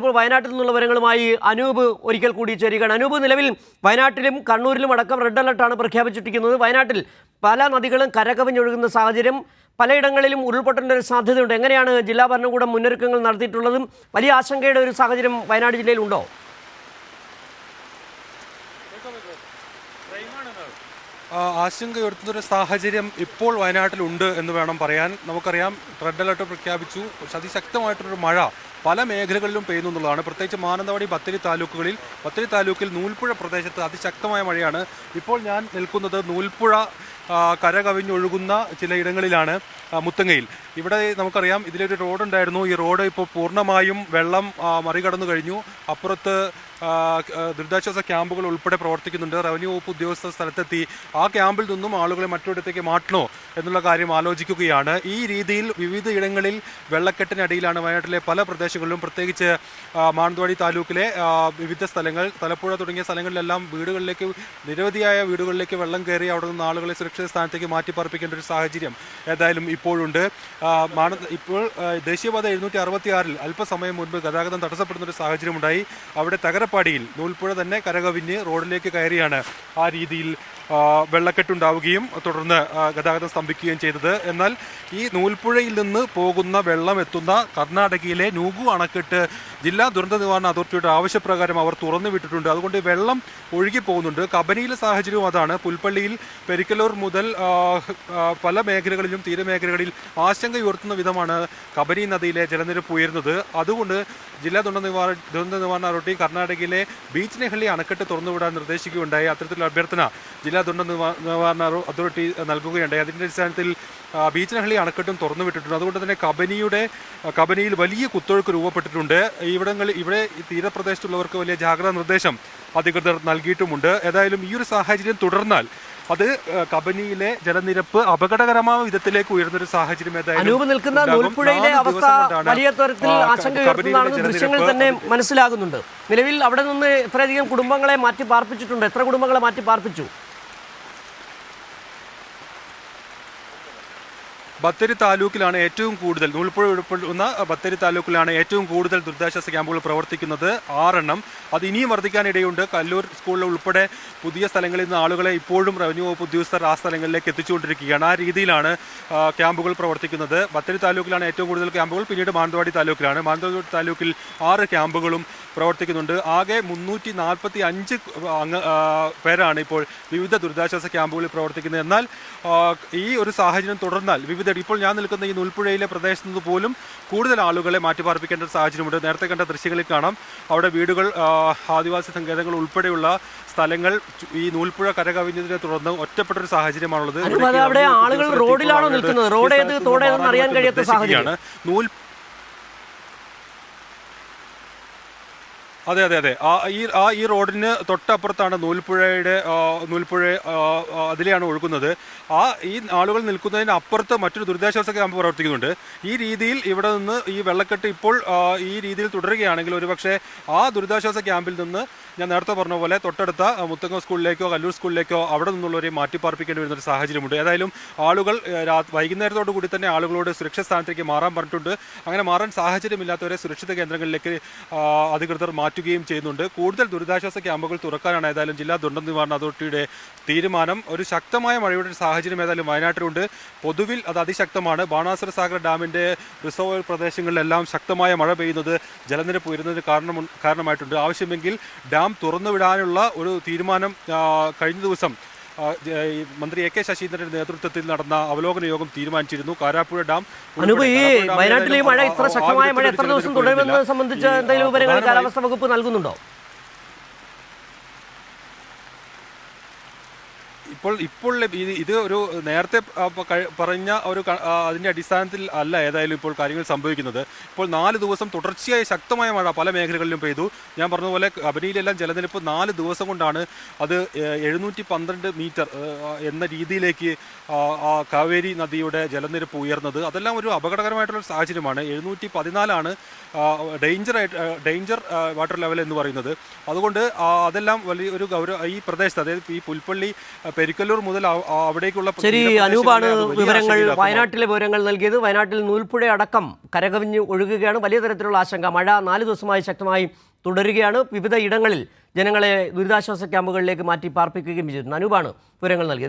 ഇപ്പോൾ വയനാട്ടിൽ നിന്നുള്ള വിവരങ്ങളുമായി അനൂപ് ഒരിക്കൽ കൂടി ചേരുകയാണ്. അനൂപ്, നിലവിൽ വയനാട്ടിലും കണ്ണൂരിലും അടക്കം റെഡ് അലർട്ടാണ് പ്രഖ്യാപിച്ചിരിക്കുന്നത്. വയനാട്ടിൽ പല നദികളും കരകവിഞ്ഞൊഴുകുന്ന സാഹചര്യം, പലയിടങ്ങളിലും ഉരുൾപൊട്ടലിൻ്റെ ഒരു സാധ്യതയുണ്ട്. എങ്ങനെയാണ് ജില്ലാ ഭരണകൂടം മുന്നൊരുക്കങ്ങൾ നടത്തിയിട്ടുള്ളതും? വലിയ ആശങ്കയുടെ ഒരു സാഹചര്യം വയനാട് ജില്ലയിലുണ്ടോ? ആശങ്കയുയർത്തുന്നൊരു സാഹചര്യം ഇപ്പോൾ വയനാട്ടിലുണ്ട് എന്ന് വേണം പറയാൻ. നമുക്കറിയാം, റെഡ് അലർട്ട് പ്രഖ്യാപിച്ചു. പക്ഷെ അതിശക്തമായിട്ടൊരു മഴ പല മേഖലകളിലും പെയ്യുന്നു എന്നുള്ളതാണ്. പ്രത്യേകിച്ച് മാനന്തവാടി, ബത്തേരി താലൂക്കിൽ നൂൽപ്പുഴ പ്രദേശത്ത് അതിശക്തമായ മഴയാണ്. ഇപ്പോൾ ഞാൻ നിൽക്കുന്നത് നൂൽപ്പുഴ കരകവിഞ്ഞൊഴുകുന്ന ചിലയിടങ്ങളിലാണ്. മുത്തങ്ങയിൽ ഇവിടെ നമുക്കറിയാം, ഇതിലൊരു റോഡുണ്ടായിരുന്നു. ഈ റോഡ് ഇപ്പോൾ പൂർണ്ണമായും വെള്ളം മറികടന്നു കഴിഞ്ഞു. അപ്പുറത്ത് ദുരിതാശ്വാസ ക്യാമ്പുകൾ ഉൾപ്പെടെ പ്രവർത്തിക്കുന്നുണ്ട്. റവന്യൂ വകുപ്പ് ഉദ്യോഗസ്ഥർ സ്ഥലത്തെത്തി ആ ക്യാമ്പിൽ നിന്നും ആളുകളെ മറ്റൊരിടത്തേക്ക് മാറ്റണോ എന്നുള്ള കാര്യം ആലോചിക്കുകയാണ്. ഈ രീതിയിൽ വിവിധ ഇടങ്ങളിൽ വെള്ളക്കെട്ടിനടിയിലാണ് വയനാട്ടിലെ പല പ്രദേശങ്ങളിലും. പ്രത്യേകിച്ച് മാനന്തവാടി താലൂക്കിലെ വിവിധ സ്ഥലങ്ങൾ, തലപ്പുഴ തുടങ്ങിയ സ്ഥലങ്ങളിലെല്ലാം നിരവധിയായ വീടുകളിലേക്ക് വെള്ളം കയറി അവിടെ നിന്ന് ആളുകളെ സുരക്ഷിത സ്ഥാനത്തേക്ക് മാറ്റിപ്പാർപ്പിക്കേണ്ട ഒരു സാഹചര്യം ഏതായാലും ഇപ്പോഴുണ്ട്. ഇപ്പോൾ ദേശീയപാത 766 അല്പസമയം മുൻപ് ഗതാഗതം തടസ്സപ്പെടുന്ന ഒരു സാഹചര്യമുണ്ടായി. അവിടെ തകരപ്പാടിയിൽ നൂൽപ്പുഴ തന്നെ കരകവിഞ്ഞ് റോഡിലേക്ക് കയറിയാണ് ആ രീതിയിൽ വെള്ളക്കെട്ടുണ്ടാവുകയും തുടർന്ന് ഗതാഗതം സ്തംഭിക്കുകയും ചെയ്തത്. എന്നാൽ ഈ നൂൽപ്പുഴയിൽ നിന്ന് പോകുന്ന വെള്ളം എത്തുന്ന കർണാടകയിലെ നൂഗു അണക്കെട്ട് ജില്ലാ ദുരന്ത നിവാരണ അതോറിറ്റിയുടെ ആവശ്യപ്രകാരം അവർ തുറന്നുവിട്ടിട്ടുണ്ട്. അതുകൊണ്ട് വെള്ളം ഒഴുകി പോകുന്നുണ്ട്. കബനിയിലെ സാഹചര്യവും അതാണ്. പുൽപ്പള്ളിയിൽ പെരിക്കലൂർ മുതൽ പല മേഖലകളിലും തീരമേഖലകളിൽ ആശങ്കയുയർത്തുന്ന വിധമാണ് കബനി നദിയിലെ ജലനിരപ്പ് ഉയരുന്നത്. അതുകൊണ്ട് ജില്ലാ ദുരന്ത നിവാരണ അതോറിറ്റി കർണാടകയിലെ ബീച്ച്നെഹള്ളി അണക്കെട്ട് തുറന്നുവിടാൻ നിർദ്ദേശിക്കുകയുണ്ടായി. അത്തരത്തിലുള്ള അഭ്യർത്ഥന ജില്ലാ ദുരന്ത നിവാരണ അതോറിറ്റി നൽകുകയുണ്ടായി. അതിൻ്റെ അടിസ്ഥാനത്തിൽ ബീച്ച്നെഹള്ളി അണക്കെട്ടും തുറന്നുവിട്ടിട്ടുണ്ട്. അതുകൊണ്ട് തന്നെ കബനിയിൽ വലിയ കുത്തൊഴുക്ക് രൂപപ്പെട്ടിട്ടുണ്ട്. ഇവിടെ തീരപ്രദേശത്തുള്ളവർക്ക് വലിയ ജാഗ്രതാ നിർദ്ദേശം അധികൃതർ നൽകിയിട്ടുമുണ്ട്. ഏതായാലും ഈ ഒരു സാഹചര്യം തുടർന്നാൽ അത് കബനിയിലെ ജലനിരപ്പ് അപകടകരമായ വിധത്തിലേക്ക് ഉയർന്നൊരു സാഹചര്യം അനൂപ് നിൽക്കുന്ന നൂൽപ്പുഴയിലെ അവസ്ഥ വലിയ തരത്തിൽ ആശങ്കയുയർത്തുന്നതാണെന്ന് ദൃശ്യങ്ങൾ തന്നെ മനസ്സിലാകുന്നുണ്ട്. നിലവിൽ അവിടെ നിന്ന് എത്രയധികം കുടുംബങ്ങളെ മാറ്റി പാർപ്പിച്ചിട്ടുണ്ട്? എത്ര കുടുംബങ്ങളെ മാറ്റി പാർപ്പിച്ചു? ബത്തേരി താലൂക്കിലാണ് ഏറ്റവും കൂടുതൽ, നൂൽപ്പുഴ ഉൾപ്പെടുന്ന ബത്തേരി താലൂക്കിലാണ് ഏറ്റവും കൂടുതൽ ദുരിതാശ്വാസ ക്യാമ്പുകൾ പ്രവർത്തിക്കുന്നത്, 6 എണ്ണം. അത് ഇനിയും വർദ്ധിക്കാനിടയുണ്ട്. കല്ലൂർ സ്കൂളിൽ ഉൾപ്പെടെ പുതിയ സ്ഥലങ്ങളിൽ നിന്ന് ആളുകളെ ഇപ്പോഴും റവന്യൂ വകുപ്പ് ഉദ്യോഗസ്ഥർ ആ സ്ഥലങ്ങളിലേക്ക് എത്തിച്ചുകൊണ്ടിരിക്കുകയാണ്. ആ രീതിയിലാണ് ക്യാമ്പുകൾ പ്രവർത്തിക്കുന്നത്. ബത്തേരി താലൂക്കിലാണ് ഏറ്റവും കൂടുതൽ ക്യാമ്പുകൾ, പിന്നീട് മാനന്തവാടി താലൂക്കിലാണ്. മാനന്തവാടി താലൂക്കിൽ 6 ക്യാമ്പുകളും പ്രവർത്തിക്കുന്നുണ്ട്. ആകെ 345 പേരാണ് ഇപ്പോൾ വിവിധ ദുരിതാശ്വാസ ക്യാമ്പുകളിൽ പ്രവർത്തിക്കുന്നത്. എന്നാൽ ഈ ഒരു സാഹചര്യം തുടർന്നാൽ ഇപ്പോൾ ഞാൻ നിൽക്കുന്ന ഈ നൂൽപ്പുഴയിലെ പ്രദേശത്ത് നിന്ന് പോലും കൂടുതൽ ആളുകളെ മാറ്റിപ്പാർപ്പിക്കേണ്ട ഒരു സാഹചര്യമുണ്ട്. നേരത്തെ കണ്ട ദൃശ്യങ്ങളിൽ കാണാം, അവിടെ വീടുകൾ, ആദിവാസി സങ്കേതങ്ങൾ ഉൾപ്പെടെയുള്ള സ്ഥലങ്ങൾ ഈ നൂൽപ്പുഴ കരകവിഞ്ഞതിനെ തുടർന്ന് ഒറ്റപ്പെട്ടൊരു സാഹചര്യമാണുള്ളത്. അവിടെ ആളുകൾ റോഡിലാണോ നിൽക്കുന്നത്? റോഡ് ഏത് തോടേതെന്ന് അറിയാൻ കഴിയാത്ത സാഹചര്യമാണ്. അതെ. ഈ റോഡിന് തൊട്ടപ്പുറത്താണ് നൂൽപ്പുഴ അതിലെയാണ് ഒഴുകുന്നത്. ഈ ആളുകൾ നിൽക്കുന്നതിന് അപ്പുറത്ത് മറ്റൊരു ദുരിതാശ്വാസ ക്യാമ്പ് പ്രവർത്തിക്കുന്നുണ്ട്. ഈ രീതിയിൽ ഇവിടെ നിന്ന് ഈ വെള്ളക്കെട്ട് ഇപ്പോൾ ഈ രീതിയിൽ തുടരുകയാണെങ്കിൽ ഒരുപക്ഷെ ആ ദുരിതാശ്വാസ ക്യാമ്പിൽ നിന്ന് ഞാൻ നേരത്തെ പറഞ്ഞ പോലെ തൊട്ടടുത്ത മുത്തങ്ങ സ്കൂളിലേക്കോ കല്ലൂർ സ്കൂളിലേക്കോ അവിടെ നിന്നുള്ളവരെ മാറ്റിപ്പാർപ്പിക്കേണ്ടി വരുന്നൊരു സാഹചര്യമുണ്ട്. ഏതായാലും ആളുകൾ വൈകുന്നേരത്തോടു കൂടി തന്നെ ആളുകളോട് സുരക്ഷിത സ്ഥാനത്തേക്ക് മാറാൻ പറഞ്ഞിട്ടുണ്ട്. അങ്ങനെ മാറാൻ സാഹചര്യമില്ലാത്തവരെ സുരക്ഷിത കേന്ദ്രങ്ങളിലേക്ക് അധികൃതർ മാറ്റുകയും ചെയ്യുന്നുണ്ട്. കൂടുതൽ ദുരിതാശ്വാസ ക്യാമ്പുകൾ തുറക്കാനാണ് ഏതായാലും ജില്ലാ ദുരന്ത നിവാരണ അതോറിറ്റിയുടെ തീരുമാനം. ഒരു ശക്തമായ മഴയുടെ സാഹചര്യം ഏതായാലും വയനാട്ടിലുണ്ട്. പൊതുവിൽ അത് അതിശക്തമാണ്. ബാണാസുര സാഗർ ഡാമിൻ്റെ റിസർവോയർ പ്രദേശങ്ങളിലെല്ലാം ശക്തമായ മഴ പെയ്യുന്നത് ജലനിരപ്പ് ഉയരുന്നതിന് കാരണമായിട്ടുണ്ട്. ആവശ്യമെങ്കിൽ ഡാം തുറന്നുവിടാനുള്ള ഒരു തീരുമാനം കഴിഞ്ഞ ദിവസം മന്ത്രി AK ശശീന്ദ്രന്റെ നേതൃത്വത്തിൽ നടന്ന അവലോകന യോഗം തീരുമാനിച്ചിരുന്നു. കാരാപ്പുഴ ഡാം. വയനാട്ടിലെ മഴ ഇത്ര ശക്തമായ മഴ എത്ര ദിവസം തുടരുമെന്നത് സംബന്ധിച്ച് എന്തെങ്കിലും വിവരങ്ങൾ കാലാവസ്ഥാ വകുപ്പ് നൽകുന്നുണ്ടോ? ഇപ്പോൾ ഇത് ഒരു നേരത്തെ പറഞ്ഞ ഒരു അതിൻ്റെ അടിസ്ഥാനത്തിൽ അല്ല ഏതായാലും ഇപ്പോൾ കാര്യങ്ങൾ സംഭവിക്കുന്നത്. ഇപ്പോൾ 4 ദിവസം തുടർച്ചയായി ശക്തമായ മഴ പല മേഖലകളിലും പെയ്തു. ഞാൻ പറഞ്ഞതുപോലെ കബനിയിലെല്ലാം ജലനിരപ്പ് 4 ദിവസം കൊണ്ടാണ് അത് 712 മീറ്റർ എന്ന രീതിയിലേക്ക് കാവേരി നദിയുടെ ജലനിരപ്പ് ഉയർന്നത്. അതെല്ലാം ഒരു അപകടകരമായിട്ടുള്ള സാഹചര്യമാണ്. 714 ഡേഞ്ചർ വാട്ടർ ലെവൽ എന്ന് പറയുന്നത്. അതുകൊണ്ട് അതെല്ലാം വലിയൊരു ഈ പ്രദേശത്ത്, അതായത് ഈ പുൽപ്പള്ളി എരിക്കല്ലൂർ മുതൽ അവിടേക്കുള്ള ശരി, അനൂപാണ് വിവരങ്ങൾ, വലിയ വയനാട്ടിലെ വിവരങ്ങൾ നൽകിയത്. വയനാട്ടിൽ നൂൽപ്പുഴ അടക്കം കരകവിഞ്ഞ് ഒഴുകുകയാണ്. വലിയ തരത്തിലുള്ള ആശങ്ക. മഴ 4 ദിവസമായി ശക്തമായി തുടരുകയാണ്. വിവിധ ഇടങ്ങളിൽ ജനങ്ങളെ ദുരിതാശ്വാസ ക്യാമ്പുകളിലേക്ക് മാറ്റി പാർപ്പിക്കുകയും ചെയ്തിട്ടുണ്ട്. അനൂപാണ് വിവരങ്ങൾ നൽകിയത്.